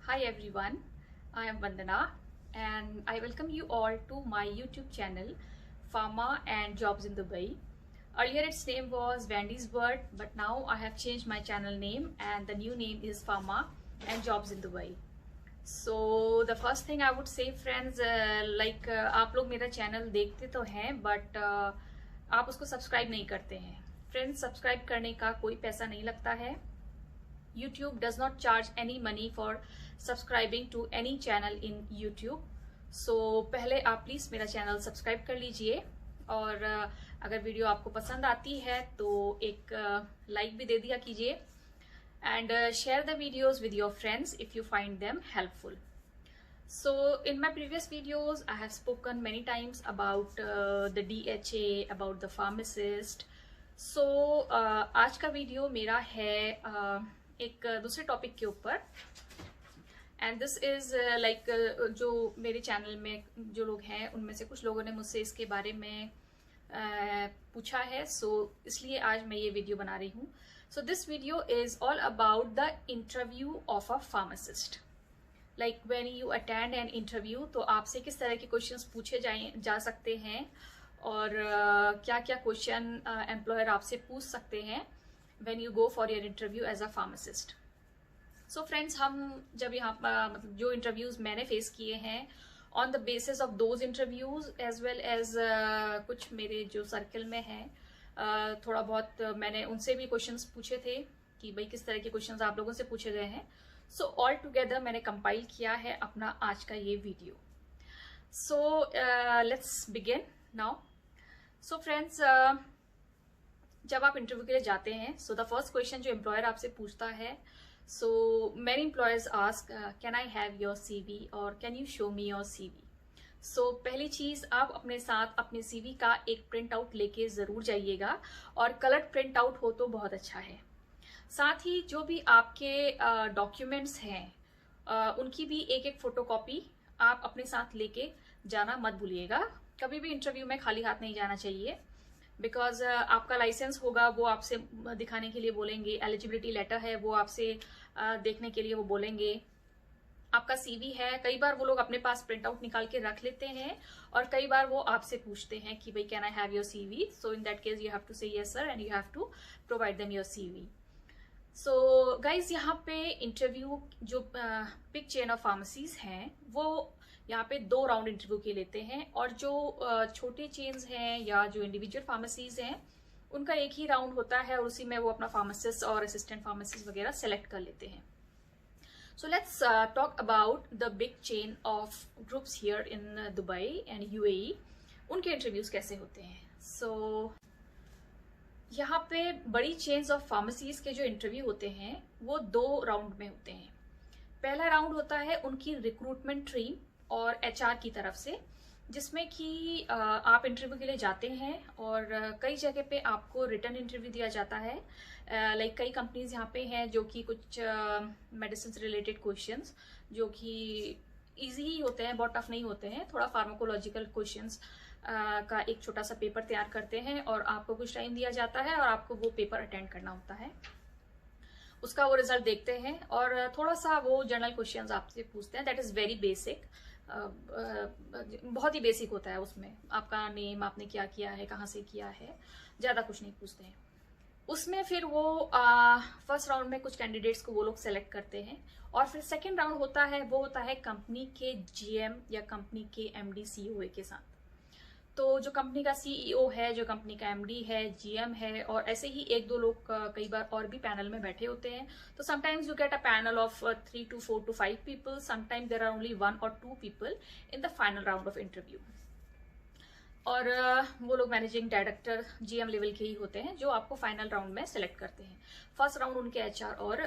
Hi everyone, I am Vandana and I welcome you all to my YouTube channel Pharma and Jobs in Dubai. Earlier its name was Wendy's World, but now I have changed my channel name and the new name is Pharma and Jobs in Dubai. So the first thing I would say friends, आप लोग मेरा channel देखते तो हैं but आप उसको subscribe नहीं करते हैं. फ्रेंड्स, सब्सक्राइब करने का कोई पैसा नहीं लगता है. YouTube does not charge any money for subscribing to any channel in YouTube. So पहले आप प्लीज़ मेरा चैनल सब्सक्राइब कर लीजिए और अगर वीडियो आपको पसंद आती है तो एक लाइक भी दे दिया कीजिए and share the videos with your friends if you find them helpful. So in my previous videos I have spoken many times about the DHA, about the pharmacist. So आज का वीडियो मेरा है एक दूसरे topic के ऊपर and this is like जो मेरे चैनल में जो लोग हैं उनमें से कुछ लोगों ने मुझसे इसके बारे में पूछा है. सो इसलिए आज मैं ये वीडियो बना रही हूँ. So this video is all about the interview of a pharmacist. Like when you attend an interview तो आपसे किस तरह के क्वेश्चंस पूछे जा सकते हैं और क्या क्या क्वेश्चन एम्प्लॉयर आपसे पूछ सकते हैं when you go for your interview as a pharmacist. So friends, हम जब यहाँ मतलब जो इंटरव्यूज मैंने फेस किए हैं on the basis of those interviews as well as कुछ मेरे जो सर्कल में हैं थोड़ा बहुत मैंने उनसे भी क्वेश्चंस पूछे थे कि भाई किस तरह के क्वेश्चंस आप लोगों से पूछे गए हैं. सो ऑल टुगेदर मैंने कंपाइल किया है अपना आज का ये video. So let's begin now. So friends, जब आप इंटरव्यू के लिए जाते हैं सो द फर्स्ट क्वेश्चन जो एम्प्लॉयर आपसे पूछता है, so many employers ask can I have your CV और can you show me your CV. So पहली चीज, आप अपने साथ अपने सीवी का एक प्रिंट आउट लेके जरूर जाइएगा और कलर्ड प्रिंट आउट हो तो बहुत अच्छा है. साथ ही जो भी आपके डॉक्यूमेंट्स हैं उनकी भी एक एक फोटोकॉपी आप अपने साथ लेके जाना मत भूलिएगा. कभी भी इंटरव्यू में खाली हाथ नहीं जाना चाहिए बिकॉज आपका लाइसेंस होगा वो आपसे दिखाने के लिए बोलेंगे, एलिजिबिलिटी लेटर है वो आपसे देखने के लिए वो बोलेंगे, आपका सीवी है. कई बार वो लोग अपने पास प्रिंट आउट निकाल के रख लेते हैं और कई बार वो आपसे पूछते हैं कि भाई can I have your CV. So in that case you have to say yes sir and you have to provide them your CV. So guys, यहाँ पे इंटरव्यू जो बिग चेन ऑफ फार्मेसीज हैं वो यहाँ पे 2 राउंड इंटरव्यू के लेते हैं और जो छोटे चेन्स हैं या जो इंडिविजुअल फार्मेसीज हैं उनका एक ही राउंड होता है और उसी में वो अपना फार्मासिस्ट और असिस्टेंट फार्मासिस्ट वगैरह सेलेक्ट कर लेते हैं. So let's talk about the big chain of groups here in Dubai and UAE. उनके इंटरव्यूज कैसे होते हैं. सो यहाँ पे बड़ी चेन्स ऑफ फार्मेसीज के जो इंटरव्यू होते हैं वो 2 राउंड में होते हैं. पहला राउंड होता है उनकी रिक्रूटमेंट टीम और एचआर की तरफ से, जिसमें कि आप इंटरव्यू के लिए जाते हैं और कई जगह पे आपको रिटर्न इंटरव्यू दिया जाता है. लाइक कई कंपनीज यहाँ पे हैं जो कि कुछ मेडिसिन से रिलेटेड क्वेश्चंस जो कि इजी ही होते हैं, बहुत टफ नहीं होते हैं. थोड़ा फार्माकोलॉजिकल क्वेश्चंस का एक छोटा सा पेपर तैयार करते हैं और आपको कुछ टाइम दिया जाता है और आपको वो पेपर अटेंड करना होता है. उसका वो रिजल्ट देखते हैं और थोड़ा सा वो जनरल क्वेश्चंस आपसे पूछते हैं. दैट इज वेरी बेसिक, बहुत ही बेसिक होता है. उसमें आपका नेम, आपने क्या किया है, कहाँ से किया है, ज्यादा कुछ नहीं पूछते हैं. उसमें फिर वो फर्स्ट राउंड में कुछ कैंडिडेट्स को वो लोग सेलेक्ट करते हैं और फिर सेकंड राउंड होता है वो होता है कंपनी के जीएम या कंपनी के एमडी सीईओ के साथ. तो जो कंपनी का सीईओ है, जो कंपनी का एमडी है, जीएम है और ऐसे ही 1-2 लोग कई बार और भी पैनल में बैठे होते हैं. तो sometimes you get a panel of 3 to 4 to 5 people. Sometimes there are only 1 or 2 people in the final round of interview. और वो लोग मैनेजिंग डायरेक्टर जीएम लेवल के ही होते हैं जो आपको फाइनल राउंड में सेलेक्ट करते हैं. फर्स्ट राउंड उनके एचआर और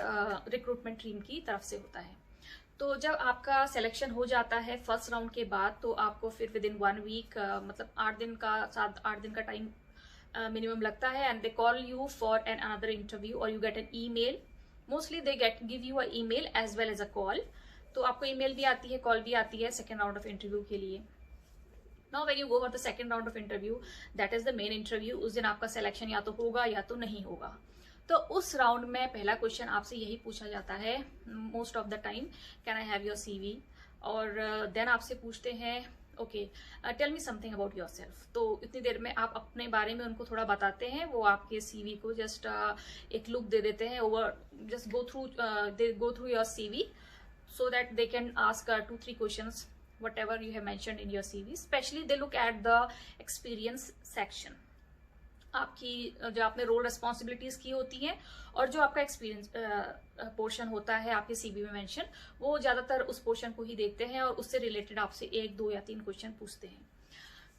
रिक्रूटमेंट टीम की तरफ से होता है. तो जब आपका सिलेक्शन हो जाता है फर्स्ट राउंड के बाद तो आपको फिर विद इन 1 वीक मतलब 7-8 दिन का टाइम मिनिमम लगता है and they call you for an another interview और you get an email. Mostly they give you a email as well as a call. तो आपको ईमेल भी आती है, कॉल भी आती है सेकेंड राउंड ऑफ इंटरव्यू के लिए. Now when you go for the second round of interview, that is the main interview. उस दिन आपका सिलेक्शन या तो होगा या तो नहीं होगा। तो उस राउंड में पहला क्वेश्चन आपसे यही पूछा जाता है most of the time, can I have your CV, और देन आपसे पूछते हैं okay tell me something about yourself. तो इतनी देर में आप अपने बारे में उनको थोड़ा बताते हैं, वो आपके CV को जस्ट एक लुक दे देते हैं, over just go through your CV so that they can ask 2-3 questions whatever you have mentioned in your CV. Especially they look at the experience section, आपकी जो आपने रोल रिस्पॉन्सिबिलिटीज की होती हैं और जो आपका एक्सपीरियंस पोर्शन होता है आपके CV में मेंशन, वो ज्यादातर उस पोर्शन को ही देखते हैं और उससे रिलेटेड आपसे 1, 2 या 3 क्वेश्चन पूछते हैं।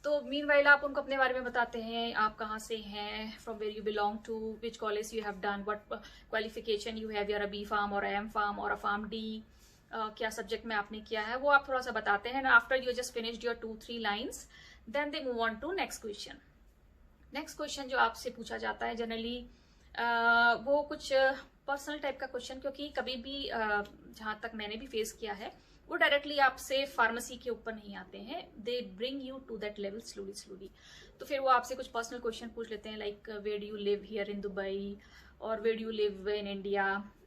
तो मीनवाइल आप उनको अपने बारे में बताते हैं, आप कहाँ से हैं, from where you belong to, which college you have done, what qualification you have, you're a B Pharm और AM Pharm और अ Pharm D, क्या सब्जेक्ट में आपने किया है, वो आप थोड़ा सा बताते हैं। After you just finished your 2-3 lines, then they move on to next question. Next question जो आपसे पूछा जाता है जनरली वो कुछ पर्सनल टाइप का क्वेश्चन, क्योंकि कभी भी जहां तक मैंने भी फेस किया है, वो डायरेक्टली आपसे फार्मेसी के ऊपर नहीं आते हैं, they bring you to that level slowly. तो फिर वो आपसे कुछ पर्सनल क्वेश्चन पूछ लेते हैं, like where do you live here in Dubai, और where do you live in India.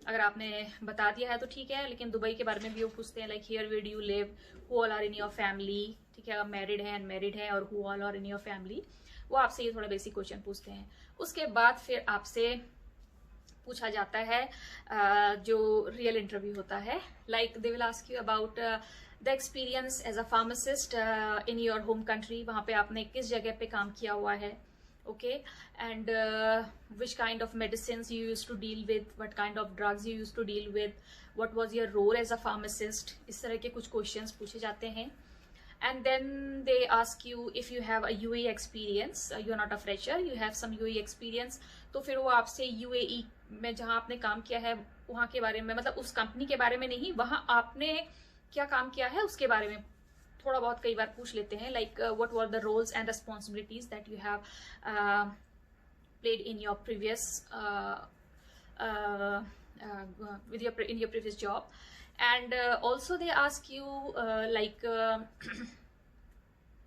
अगर आपने बता दिया है तो ठीक है, लेकिन दुबई के बारे में भी वो पूछते हैं, like here where do you live, who all are in your family, ठीक है, मैरिड है, अनमैरिड है, और who all are in your family. वो आपसे ये थोड़ा बेसिक क्वेश्चन पूछते हैं। उसके बाद फिर आपसे पूछा जाता है जो रियल इंटरव्यू होता है, like they will ask you about the experience as a pharmacist in your home country, वहाँ पे आपने किस जगह पे काम किया हुआ है, okay, and which kind of medicines you use to deal with, what kind of drugs you use to deal with, what was your role as a pharmacist. इस तरह के कुछ क्वेश्चंस पूछे जाते हैं। And then they ask you if you have a UAE experience, you are not a fresher, you have some UAE experience। तो फिर वो आपसे UAE में जहाँ आपने काम किया है वहाँ के बारे में, मतलब उस कंपनी के बारे में नहीं, वहाँ आपने क्या काम किया है उसके बारे में थोड़ा बहुत कई बार पूछ लेते हैं, like what were the roles and responsibilities that you have played in your previous in your previous job। And also they ask you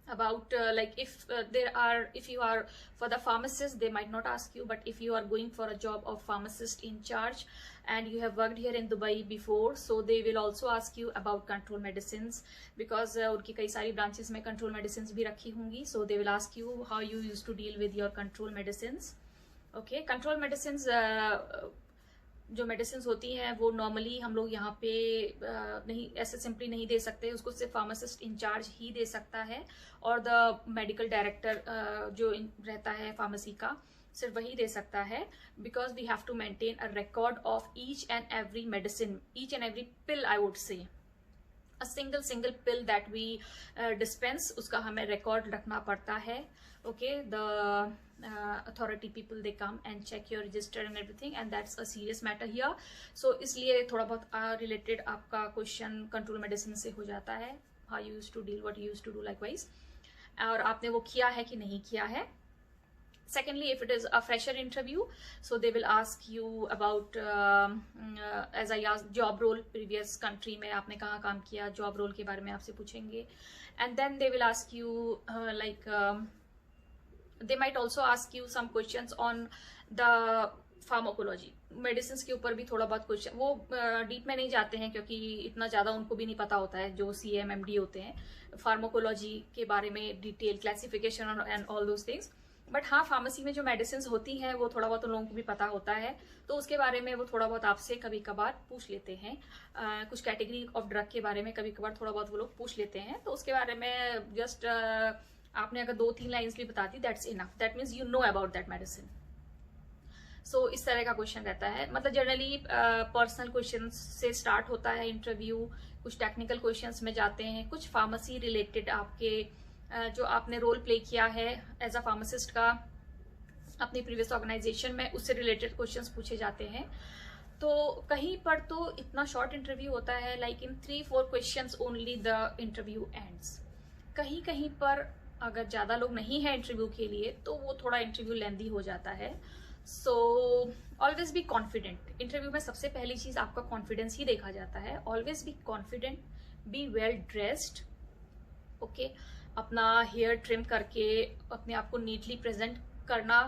about like if you are for the pharmacist, they might not ask you, but if you are going for a job of pharmacist in charge and you have worked here in Dubai before, so they will also ask you about control medicines, because उनकी कई सारी branches में control medicines भी रखी होंगी, so they will ask you how you used to deal with your control medicines। okay, control medicines जो medicine होती हैं वो नॉर्मली हम लोग यहाँ पे नहीं ऐसे सिंपली नहीं दे सकते, उसको सिर्फ फार्मासिस्ट इंचार्ज ही दे सकता है, और द मेडिकल डायरेक्टर जो रहता है फार्मेसी का सिर्फ वही दे सकता है, because we have to maintain a record of each and every medicine, each and every pill, I would say a single pill that we dispense, उसका हमें रिकॉर्ड रखना पड़ता है। okay, the authority people, they come and check your register and everything, and that's a serious matter here। so इसलिए थोड़ा बहुत related आपका question control medicine से हो जाता है, how you used to deal, what you used to do likewise, और आपने वो किया है कि नहीं किया है। Secondly, if it is a fresher interview, so they will ask you about as I asked job role, previous country में आपने कहाँ काम किया, job role के बारे में आपसे पूछेंगे। and then they will ask you they might also ask you some questions on the pharmacology, medicine के ऊपर भी थोड़ा बहुत क्वेश्चन, वो डीप में नहीं जाते हैं क्योंकि इतना ज़्यादा उनको भी नहीं पता होता है, जो CMMD होते हैं फार्माकोलॉजी के बारे में detail classification and all those things. But हाँ, फार्मेसी में जो मेडिसिन होती हैं वो थोड़ा बहुत उन लोगों को भी पता होता है, तो उसके बारे में वो थोड़ा बहुत आपसे कभी कभार पूछ लेते हैं। कुछ कैटेगरी ऑफ ड्रग के बारे में कभी कभार थोड़ा बहुत वो लोग पूछ लेते हैं, तो उसके बारे में जस्ट आपने अगर 2-3 लाइन्स भी बता दी, that's enough, that means you know about that medicine. So इस तरह का क्वेश्चन रहता है, मतलब जनरली पर्सनल क्वेश्चन से स्टार्ट होता है इंटरव्यू, कुछ टेक्निकल क्वेश्चंस में जाते हैं, कुछ फार्मेसी रिलेटेड आपके जो आपने रोल प्ले किया है एज अ फार्मासिस्ट का अपनी प्रीवियस ऑर्गेनाइजेशन में, उससे रिलेटेड क्वेश्चंस पूछे जाते हैं। तो कहीं पर तो इतना शॉर्ट इंटरव्यू होता है, like in 3-4 questions only the interview ends. कहीं कहीं पर अगर ज़्यादा लोग नहीं है इंटरव्यू के लिए तो वो थोड़ा इंटरव्यू लेंदी हो जाता है। So always be confident. Interview में सबसे पहली चीज़ आपका कॉन्फिडेंस ही देखा जाता है। Always be confident, be well dressed, okay, अपना हेयर ट्रिम करके अपने आप को नीटली प्रेजेंट करना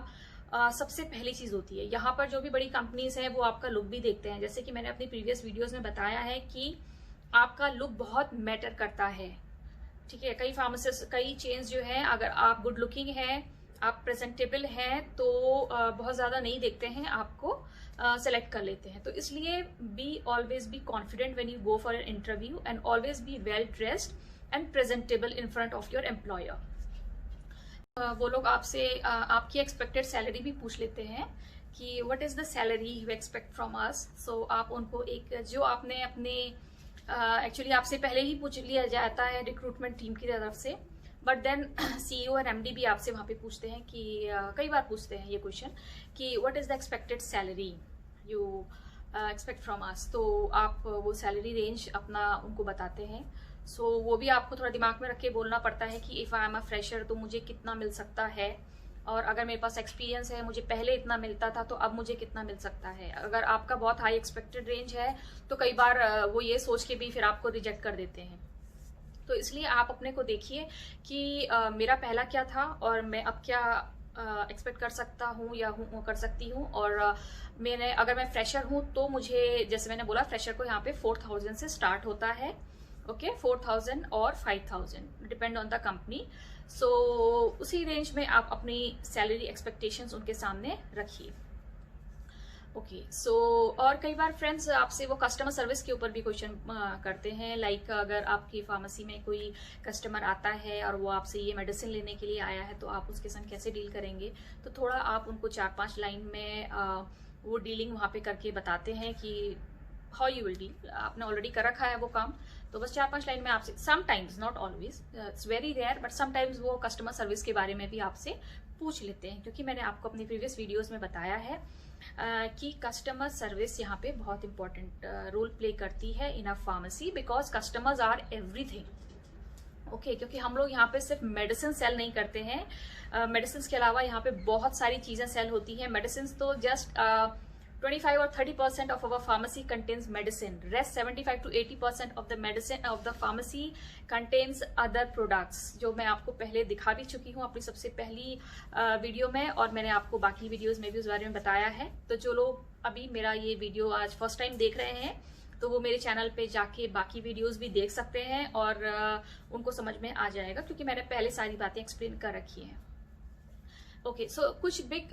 सबसे पहली चीज होती है। यहाँ पर जो भी बड़ी कंपनीज हैं वो आपका लुक भी देखते हैं। जैसे कि मैंने अपनी प्रीवियस वीडियोस में बताया है कि आपका लुक बहुत मैटर करता है, ठीक है। कई फार्मासिस्ट, कई चेन्स जो है, अगर आप गुड लुकिंग हैं, आप प्रेजेंटेबल हैं, तो बहुत ज्यादा नहीं देखते हैं, आपको सेलेक्ट कर लेते हैं। तो इसलिए always be confident when you go for an interview and always be well dressed and presentable in front of your employer. वो लोग आपसे आपकी एक्सपेक्टेड सैलरी भी पूछ लेते हैं कि what is the salary you expect from us. So आप उनको एक जो आपने अपने एक्चुअली आपसे पहले ही पूछ लिया जाता है रिक्रूटमेंट टीम की तरफ से, बट देन सीईओ और एमडी भी आपसे वहां पे पूछते हैं कि कई बार पूछते हैं ये क्वेश्चन कि what is the expected salary you expect from अस। तो आप वो सैलरी रेंज अपना उनको बताते हैं। सो वो भी आपको थोड़ा दिमाग में रख के बोलना पड़ता है कि if I am a fresher तो मुझे कितना मिल सकता है, और अगर मेरे पास एक्सपीरियंस है, मुझे पहले इतना मिलता था तो अब मुझे कितना मिल सकता है। अगर आपका बहुत हाई एक्सपेक्टेड रेंज है तो कई बार वो ये सोच के भी फिर आपको रिजेक्ट कर देते हैं। तो इसलिए आप अपने को देखिए कि मेरा पहला क्या था और मैं अब क्या एक्सपेक्ट कर सकता हूँ या कर सकती हूँ। और अगर मैं फ्रेशर हूँ तो मुझे, जैसे मैंने बोला, फ्रेशर को यहाँ पे 4000 से स्टार्ट होता है, ओके, 4000 और 5000 डिपेंड ऑन द कंपनी। सो उसी रेंज में आप अपनी सैलरी एक्सपेक्टेशंस उनके सामने रखिए, ओके। सो और कई बार फ्रेंड्स आपसे वो कस्टमर सर्विस के ऊपर भी क्वेश्चन करते हैं। लाइक अगर आपकी फार्मेसी में कोई कस्टमर आता है और वो आपसे ये मेडिसिन लेने के लिए आया है तो आप उसके संग कैसे डील करेंगे। तो थोड़ा आप उनको 4-5 लाइन में वो डीलिंग वहाँ पे करके बताते हैं कि हाउ यू विल डील। आपने ऑलरेडी कर रखा है वो काम, तो बस 4-5 लाइन में आपसे, sometimes, not always, it's very rare, but sometimes वो कस्टमर सर्विस के बारे में भी आपसे पूछ लेते हैं। क्योंकि मैंने आपको अपनी प्रीवियस वीडियोस में बताया है कि कस्टमर सर्विस यहाँ पे बहुत इंपॉर्टेंट रोल प्ले करती है in a pharmacy, because customers are everything, okay. क्योंकि हम लोग यहाँ पे सिर्फ मेडिसिन सेल नहीं करते हैं, मेडिसिन के अलावा यहाँ पे बहुत सारी चीजें सेल होती हैं। मेडिसिन तो just 25 or 30% of our pharmacy contains medicine. Rest 75 to 80% of the medicine of the pharmacy contains other products, जो मैं आपको पहले दिखा भी चुकी हूँ अपनी सबसे पहली वीडियो में, और मैंने आपको बाकी वीडियोस में भी उस बारे में बताया है। तो जो लोग अभी मेरा ये वीडियो आज फर्स्ट टाइम देख रहे हैं तो वो मेरे चैनल पे जाके बाकी वीडियोस भी देख सकते हैं और उनको समझ में आ जाएगा, क्योंकि मैंने पहले सारी बातें एक्सप्लेन कर रखी हैं, ओके। सो कुछ बिग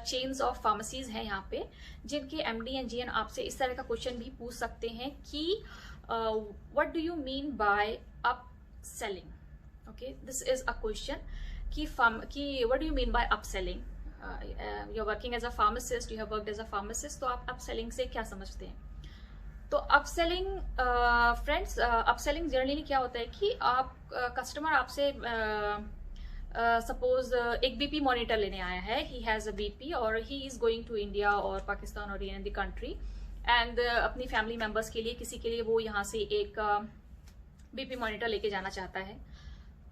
चेन्स ऑफ फार्मेसीज हैं यहाँ पे जिनके एमडी एंड जीएन आपसे इस तरह का क्वेश्चन भी पूछ सकते हैं कि what do you mean by up selling, okay. This is a question कि what do you mean by up selling. You are working as a pharmacist, you have worked as a pharmacist, तो आप up selling से क्या समझते हैं। तो upselling friends, upselling generally क्या होता है कि आप कस्टमर आपसे सपोज एक बीपी मॉनिटर लेने आया है, ही हैज अ बीपी और he is going to India और पाकिस्तान और इन द कंट्री, एंड अपनी फैमिली मेंबर्स के लिए, किसी के लिए वो यहाँ से एक बीपी मॉनिटर लेके जाना चाहता है।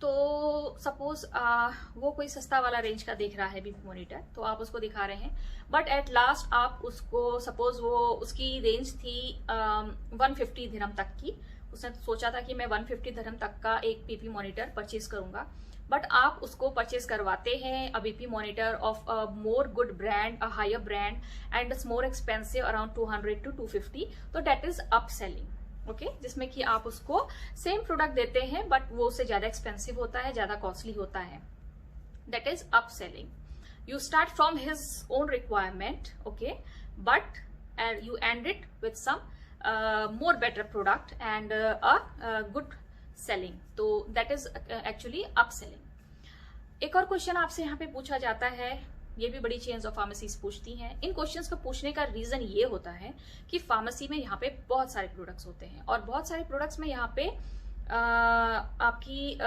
तो सपोज वो कोई सस्ता वाला रेंज का देख रहा है बीपी मॉनिटर, तो आप उसको दिखा रहे हैं, बट एट लास्ट आप उसको, सपोज वो उसकी रेंज थी 150 दिरहम तक की। उसने सोचा था कि मैं 150 दिरहम तक का एक बीपी मॉनिटर परचेज करूंगा, बट आप उसको परचेज करवाते हैं a BP monitor of a more good brand, a higher brand, and it's more expensive around 200 to 250। तो that is up selling, okay, जिसमें कि आप उसको सेम प्रोडक्ट देते हैं बट वो उससे ज्यादा एक्सपेंसिव होता है, ज्यादा कॉस्टली होता है। That is up selling. You start from his own requirement, okay, but you end it with some more better product and a good selling. तो that is actually up selling. एक और question आपसे यहाँ पे पूछा जाता है, ये भी बड़ी चेन्स ऑफ फार्मेसीज पूछती हैं। इन क्वेश्चंस को पूछने का रीजन ये होता है कि फार्मेसी में यहाँ पे बहुत सारे प्रोडक्ट्स होते हैं और बहुत सारे प्रोडक्ट्स में यहाँ पे आपकी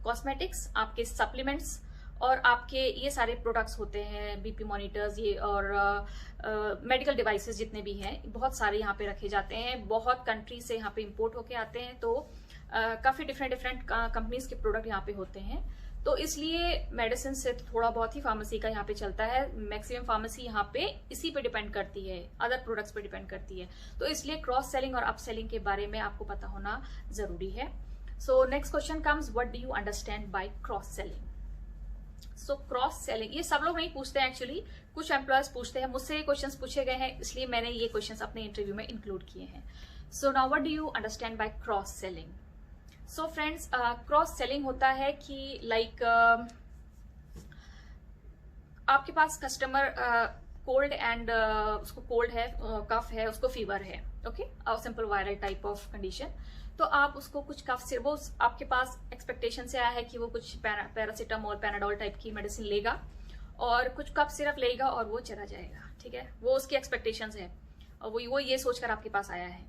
कॉस्मेटिक्स, आपके सप्लीमेंट्स और आपके ये सारे प्रोडक्ट्स होते हैं, बीपी मॉनिटर्स ये और मेडिकल डिवाइसेस जितने भी हैं, बहुत सारे यहाँ पे रखे जाते हैं। बहुत कंट्री से यहाँ पे इंपोर्ट होके आते हैं, तो काफी डिफरेंट कंपनीज के प्रोडक्ट यहाँ पे होते हैं। तो इसलिए मेडिसिन से थोड़ा बहुत ही फार्मेसी का यहाँ पे चलता है। मैक्सिमम फार्मेसी यहाँ पे इसी पे डिपेंड करती है, अदर प्रोडक्ट्स पे डिपेंड करती है। तो इसलिए क्रॉस सेलिंग और अप सेलिंग के बारे में आपको पता होना जरूरी है। So next question comes, what do you understand by cross selling? So cross selling, ये सब लोग नहीं पूछते हैं एक्चुअली, कुछ एम्प्लॉयर्स पूछते हैं, मुझसे क्वेश्चंस पूछे गए हैं, इसलिए मैंने ये क्वेश्चंस अपने इंटरव्यू में इंक्लूड किए हैं. So now what do you understand by cross selling? So friends, cross selling होता है कि लाइक आपके पास कस्टमर कोल्ड एंड उसको कोल्ड है, कफ है, उसको फीवर है, okay, simple viral type of condition. तो आप उसको कुछ कफ सिरप, वो आपके पास एक्सपेक्टेशन से आया है कि वो कुछ पैरासीटामोल, पैनाडोल टाइप की मेडिसिन लेगा और कुछ कफ सिरप लेगा और वो चला जाएगा, ठीक है, वो उसकी एक्सपेक्टेशंस है और वो ये सोचकर आपके पास आया है.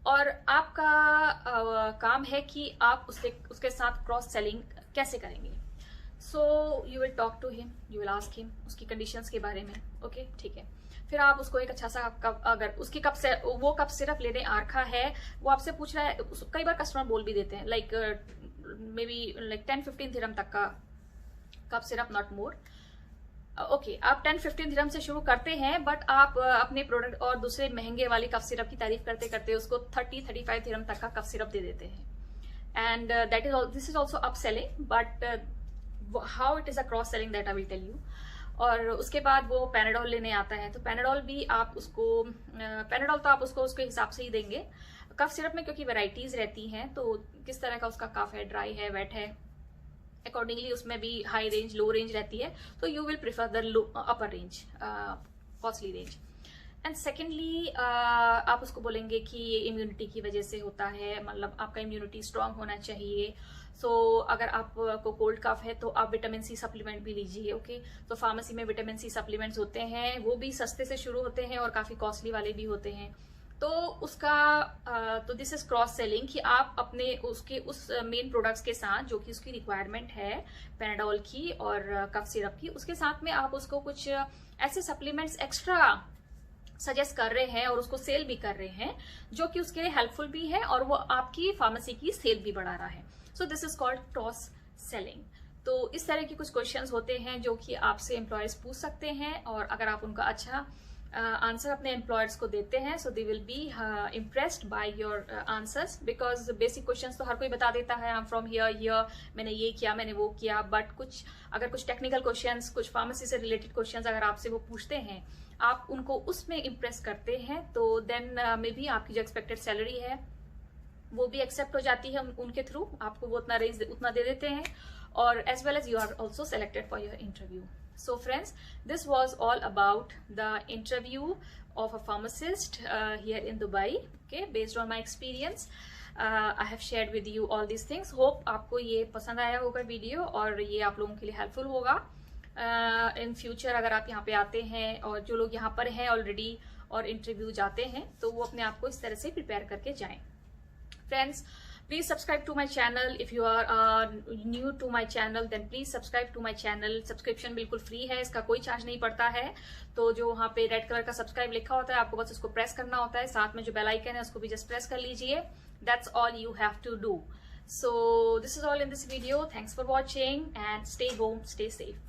और आपका काम है कि आप उसके साथ क्रॉस सेलिंग कैसे करेंगे. So you will talk to him, you will ask him उसकी कंडीशंस के बारे में, ओके, ठीक है. फिर आप उसको एक अच्छा सा कप, अगर उसकी वो कप सिरप लेने आ रखा है, वो आपसे पूछ रहा है, कई बार कस्टमर बोल भी देते हैं लाइक मे बी लाइक 10-15 दिरहम तक का cup syrup, not more. Okay, आप 10-15 दिरहम से शुरू करते हैं, बट आप अपने प्रोडक्ट और दूसरे महंगे वाले कफ सिरप की तारीफ करते करते उसको 30-35 दिरहम तक का कफ सिरप दे देते हैं. And this is also upselling, but how it is a cross selling that I will tell you. और उसके बाद वो पैनाडोल लेने आता है, तो पैनाडोल भी आप उसको, पैनाडोल तो आप उसको उसके हिसाब से ही देंगे. कफ सिरप में क्योंकि वैरायटीज रहती हैं, तो किस तरह का उसका कफ है, ड्राई है, वेट है, अकॉर्डिंगली उसमें भी हाई रेंज, लो रेंज रहती है. तो you will prefer the upper range, costly range. And secondly आप उसको बोलेंगे कि ये इम्यूनिटी की वजह से होता है, मतलब आपका इम्यूनिटी स्ट्रांग होना चाहिए. सो अगर आपको कोल्ड कफ है तो आप विटामिन सी सप्लीमेंट भी लीजिए, ओके. तो फार्मेसी में विटामिन सी सप्लीमेंट्स होते हैं, वो भी सस्ते से शुरू होते हैं और काफी कॉस्टली वाले भी होते हैं. तो उसका तो दिस इज क्रॉस सेलिंग कि आप अपने उसके उस मेन प्रोडक्ट्स के साथ जो कि उसकी रिक्वायरमेंट है पैनाडोल की और कफ सिरप की, उसके साथ में आप उसको कुछ ऐसे सप्लीमेंट्स एक्स्ट्रा सजेस्ट कर रहे हैं और उसको सेल भी कर रहे हैं, जो कि उसके लिए हेल्पफुल भी है और वो आपकी फार्मेसी की सेल भी बढ़ा रहा है. So this is called cross selling. तो इस तरह के कुछ क्वेश्चंस होते हैं जो कि आपसे एम्प्लॉयर्स पूछ सकते हैं, और अगर आप उनका अच्छा आंसर अपने एम्प्लॉयर्स को देते हैं, so they will be impressed by your answers. Because basic questions तो हर कोई बता देता है, आई एम फ्रॉम हियर, मैंने ये किया, मैंने वो किया, बट अगर कुछ टेक्निकल क्वेश्चंस, कुछ फार्मेसी से रिलेटेड क्वेश्चंस अगर आपसे वो पूछते हैं, आप उनको उसमें इम्प्रेस करते हैं, तो देन मे बी आपकी जो एक्सपेक्टेड सैलरी है वो भी एक्सेप्ट हो जाती है उनके थ्रू, आपको वो उतना रेंज उतना दे देते हैं, और as well as you are also selected for your interview. So friends, this was all about the interview of a pharmacist here in Dubai, okay, based on my experience. I have shared with you all these things. Hope आपको ये पसंद आया होगा video, और ये आप लोगों के लिए हेल्पफुल होगा. इन फ्यूचर अगर आप यहाँ पे आते हैं, और जो लोग यहाँ पर हैं ऑलरेडी और इंटरव्यू जाते हैं, तो वो अपने आप को इस तरह से प्रिपेयर करके जाएं. Friends, please subscribe to my channel. If you are new to my channel, then please subscribe to my channel. Subscription बिल्कुल फ्री है, इसका कोई चार्ज नहीं पड़ता है. तो जो वहाँ पे रेड कलर का सब्सक्राइब लिखा होता है, आपको बस उसको प्रेस करना होता है. साथ में जो बेल आइकन है उसको भी जस्ट प्रेस कर लीजिए. That's all you have to do. So this is all in this video. Thanks for watching and stay home, stay safe.